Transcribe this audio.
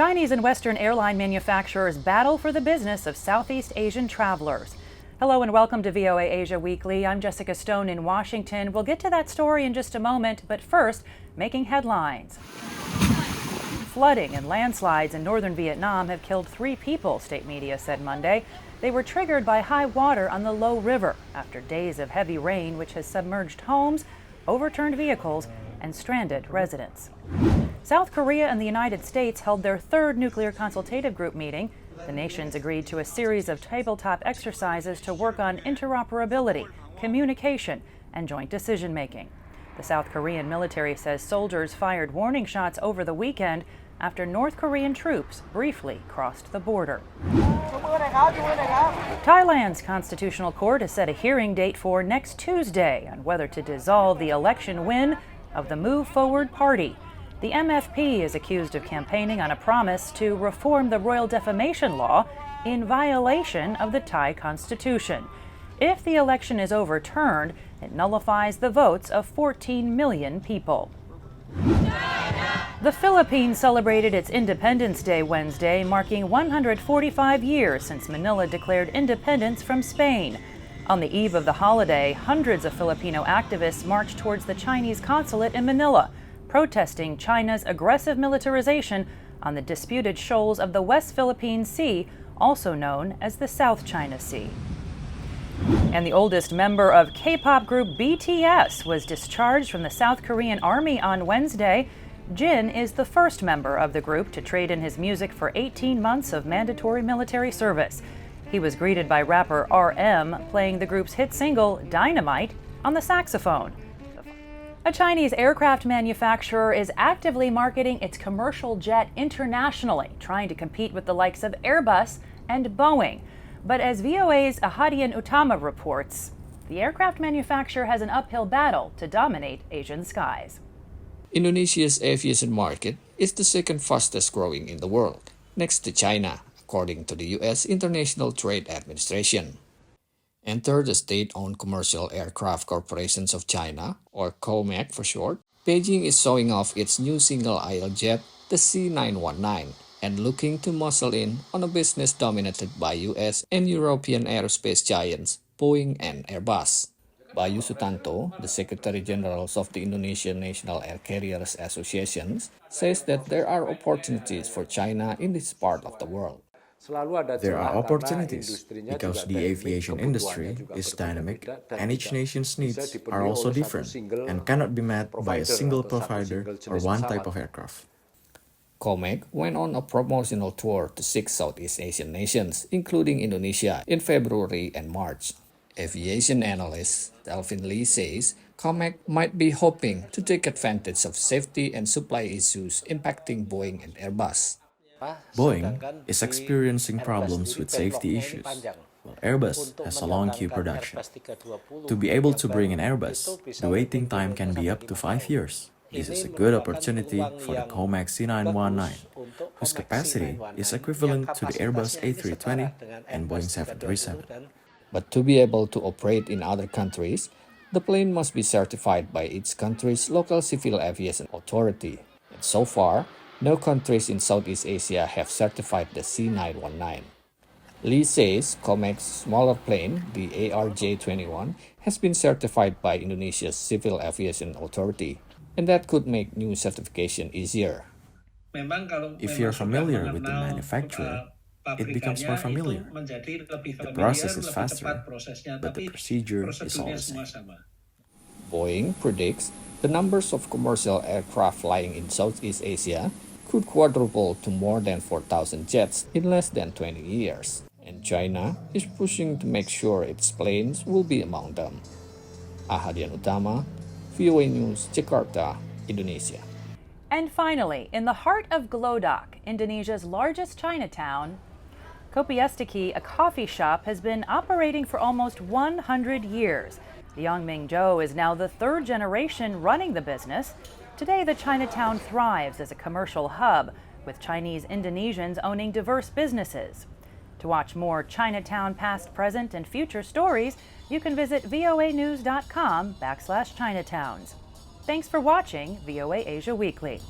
Chinese and Western airline manufacturers battle for the business of Southeast Asian travelers. Hello and welcome to VOA Asia Weekly. I'm Jessica Stone in Washington. We'll get to that story in just a moment, but first, making headlines. Flooding and landslides in northern Vietnam have killed 3 people, state media said Monday. They were triggered by high water on the Low River after days of heavy rain, which has submerged homes, overturned vehicles, and stranded residents. South Korea and the United States held their 3rd nuclear consultative group meeting. The nations agreed to a series of tabletop exercises to work on interoperability, communication, and joint decision-making. The South Korean military says soldiers fired warning shots over the weekend after North Korean troops briefly crossed the border. Thailand's constitutional court has set a hearing date for next Tuesday on whether to dissolve the election win of the Move Forward Party. The MFP is accused of campaigning on a promise to reform the royal defamation law in violation of the Thai constitution. If the election is overturned, it nullifies the votes of 14 million people. The Philippines celebrated its Independence Day Wednesday, marking 145 years since Manila declared independence from Spain. On the eve of the holiday, hundreds of Filipino activists marched towards the Chinese consulate in Manila, protesting China's aggressive militarization on the disputed shoals of the West Philippine Sea, also known as the South China Sea. And the oldest member of K-pop group BTS was discharged from the South Korean army on Wednesday. Jin is the first member of the group to trade in his music for 18 months of mandatory military service. He was greeted by rapper RM, playing the group's hit single, Dynamite, on the saxophone. A Chinese aircraft manufacturer is actively marketing its commercial jet internationally, trying to compete with the likes of Airbus and Boeing. But as VOA's Ahadian Utama reports, the aircraft manufacturer has an uphill battle to dominate Asian skies. Indonesia's aviation market is the 2nd fastest growing in the world, next to China, according to the U.S. International Trade Administration. Enter the state-owned Commercial Aircraft Corporations of China, or COMAC for short. Beijing is showing off its new single-aisle jet, the C919, and looking to muscle in on a business dominated by U.S. and European aerospace giants Boeing and Airbus. Bayu Sutanto, the Secretary General of the Indonesian National Air Carriers Association, says that there are opportunities for China in this part of the world. There are opportunities because the aviation industry is dynamic and each nation's needs are also different and cannot be met by a single provider or one type of aircraft. COMAC went on a promotional tour to 6 Southeast Asian nations, including Indonesia, in February and March. Aviation analyst Telefilm Lee says COMAC might be hoping to take advantage of safety and supply issues impacting Boeing and Airbus. Boeing is experiencing problems with safety issues, while Airbus has a long queue production. To be able to bring an Airbus, the waiting time can be up to 5 years. This is a good opportunity for the COMAC C919, whose capacity is equivalent to the Airbus A320 and Boeing 737. But to be able to operate in other countries, the plane must be certified by each country's local civil aviation authority. And so far, no countries in Southeast Asia have certified the C919. Lee says COMAC's smaller plane, the ARJ-21, has been certified by Indonesia's Civil Aviation Authority, and that could make new certification easier. If you're familiar with the manufacturer, it becomes more familiar. The process is faster, but the procedure is all the same. Boeing predicts the numbers of commercial aircraft flying in Southeast Asia could quadruple to more than 4,000 jets in less than 20 years. And China is pushing to make sure its planes will be among them. Ahadian Utama, VOA News, Jakarta, Indonesia. And finally, in the heart of Glodok, Indonesia's largest Chinatown, Kopiestiki, a coffee shop, has been operating for almost 100 years. Yang Ming Zhou is now the 3rd generation running the business. Today, the Chinatown thrives as a commercial hub, with Chinese Indonesians owning diverse businesses. To watch more Chinatown past, present, and future stories, you can visit voanews.com/Chinatowns. Thanks for watching VOA Asia Weekly.